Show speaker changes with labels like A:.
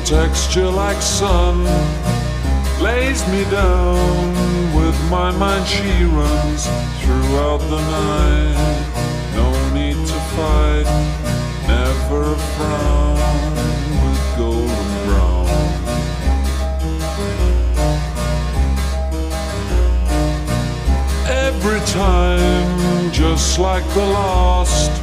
A: texture like sun lays me down. With my mind she runs throughout the night. No need to fight, never a frown, with golden brown. Every time, just like the last,